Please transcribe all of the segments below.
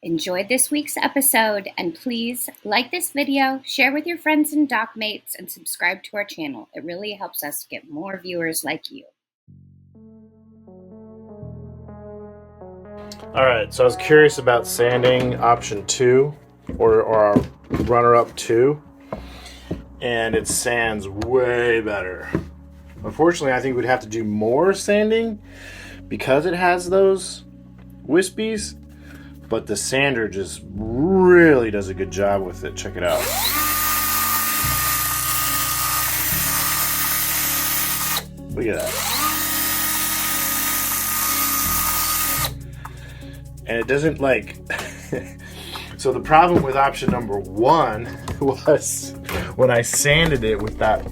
enjoyed this week's episode, and please like this video, share with your friends and doc mates, and subscribe to our channel. It really helps us get more viewers like you. All right, so I was curious about sanding option 2 or our runner-up 2, and it sands way better. Unfortunately, I think we'd have to do more sanding because it has those wispies, but the sander just really does a good job with it. Check it out. Look at that. And it doesn't like so the problem with option number 1 was when I sanded it with that,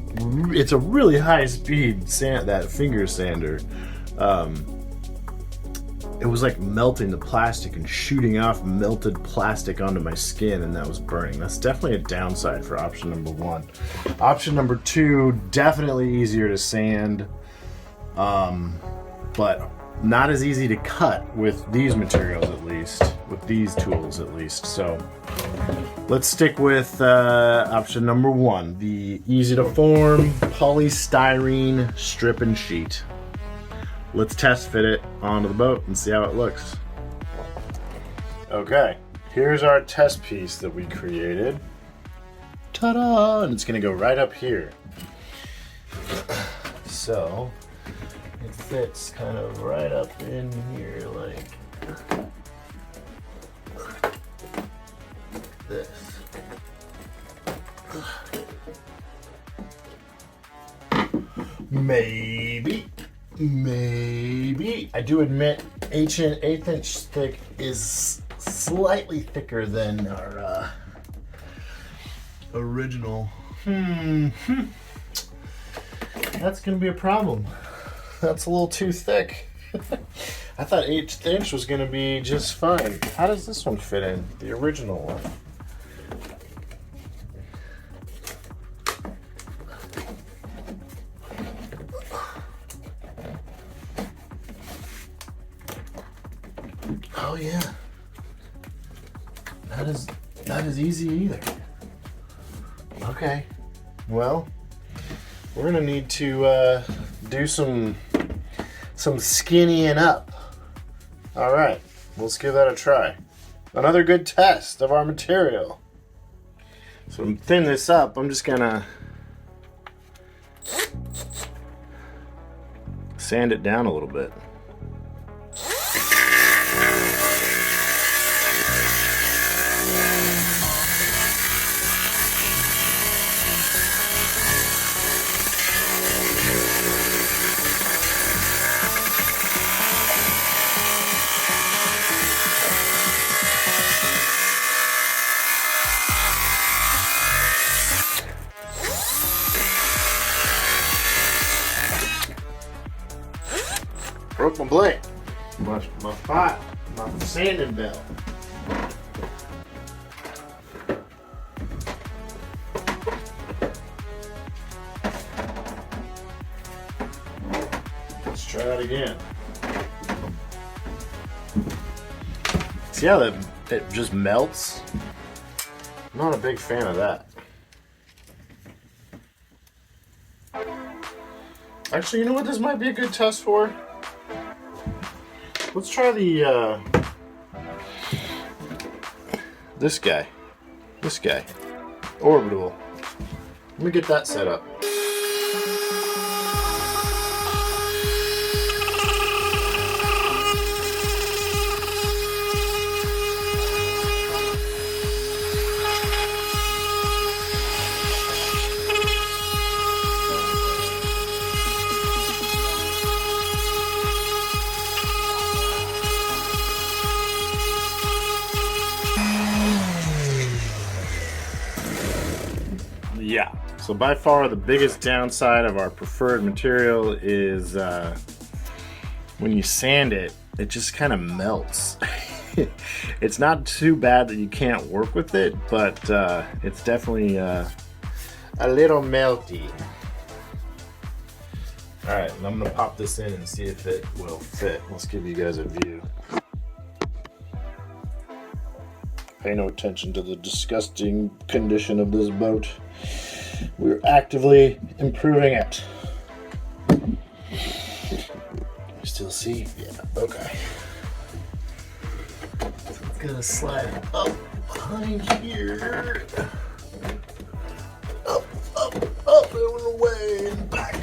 it's a really high speed sand, that finger sander, it was like melting the plastic and shooting off melted plastic onto my skin, and that was burning. That's definitely a downside for option number 1. Option number 2, definitely easier to sand, but not as easy to cut with these materials, at least with these tools at least. So let's stick with option number 1, the easy to form polystyrene strip and sheet. Let's test fit it onto the boat and see how it looks. Okay, here's our test piece that we created. Ta-da! And it's gonna go right up here. So it fits kind of right up in here like this. Maybe. I do admit 1/8 inch thick is slightly thicker than our original. That's gonna be a problem. That's a little too thick. I thought 1/8 inch was gonna be just fine. How does this one fit in? The original one. Oh yeah. Not as easy either. Okay. Well, we're gonna need to do some skinnying up. All right, let's give that a try. Another good test of our material. So to thin this up, I'm just gonna sand it down a little bit. Broke my blade, my sanding belt. Let's try that again. See how it just melts? I'm not a big fan of that. Actually, you know what this might be a good test for? Let's try the, this guy, Orbital. Let me get that set up. Yeah, so by far the biggest downside of our preferred material is when you sand it, it just kind of melts. It's not too bad that you can't work with it, but it's definitely a little melty. Alright, I'm going to pop this in and see if it will fit. Let's give you guys a view. pay no attention to the disgusting condition of this boat. We're actively improving it. You still see? Yeah, okay. So it's gonna slide up behind here. Up, and away, and back.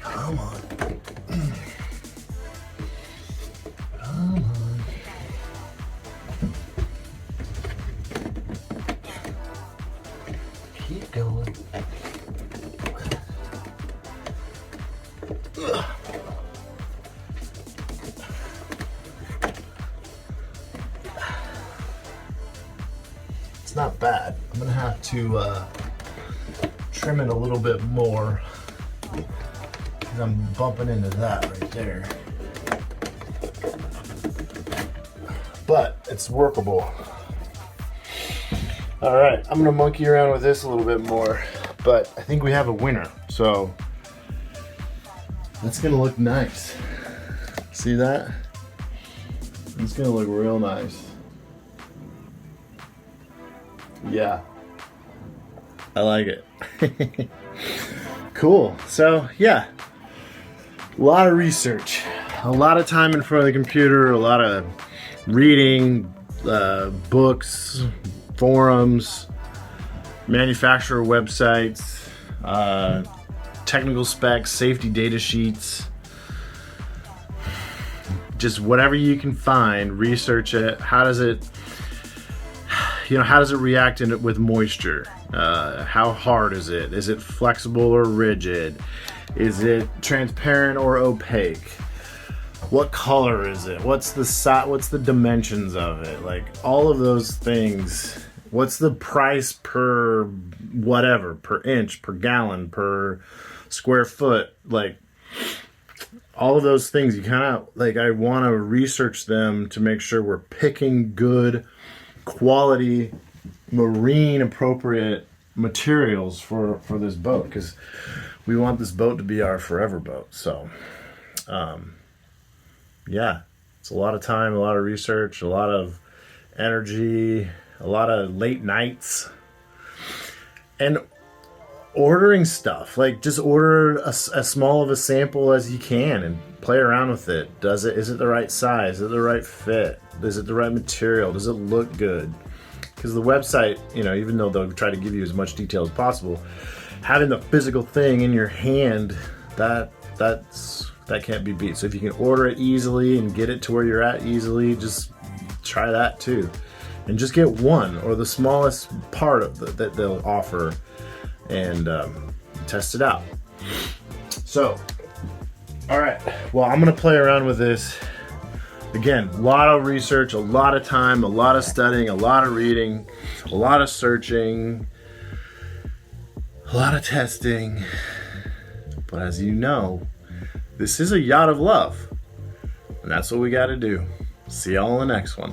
Come on. Come on. Keep going. It's not bad. I'm gonna have to trim it a little bit more because I'm bumping into that right there. But it's workable. All right, I'm gonna monkey around with this a little bit more, but I think we have a winner. So that's gonna look nice. See that? It's gonna look real nice. Yeah, I like it. Cool. So yeah, a lot of research, a lot of time in front of the computer, a lot of reading, books, forums, manufacturer websites, technical specs, safety data sheets, just whatever you can find, research it. How does it react with moisture? How hard is it? Is it flexible or rigid? Is it transparent or opaque? What color is it? What's the size? What's the dimensions of it? Like all of those things. What's the price per whatever, per inch, per gallon, per square foot? Like all of those things, you kind of like, I want to research them to make sure we're picking good quality marine appropriate materials for this boat, because we want this boat to be our forever boat. So yeah, it's a lot of time, a lot of research, a lot of energy, a lot of late nights, and ordering stuff. Like just order as small of a sample as you can and play around with it. Is it the right size? Is it the right fit? Is it the right material? Does it look good? Because the website, even though they'll try to give you as much detail as possible, having the physical thing in your hand, that can't be beat. So if you can order it easily and get it to where you're at easily, just try that too. And just get one or the smallest part of that they'll offer, and test it out. So, all right. Well, I'm gonna play around with this. Again, a lot of research, a lot of time, a lot of studying, a lot of reading, a lot of searching, a lot of testing. But as you know, this is a yacht of love. And that's what we got to do. See y'all in the next one.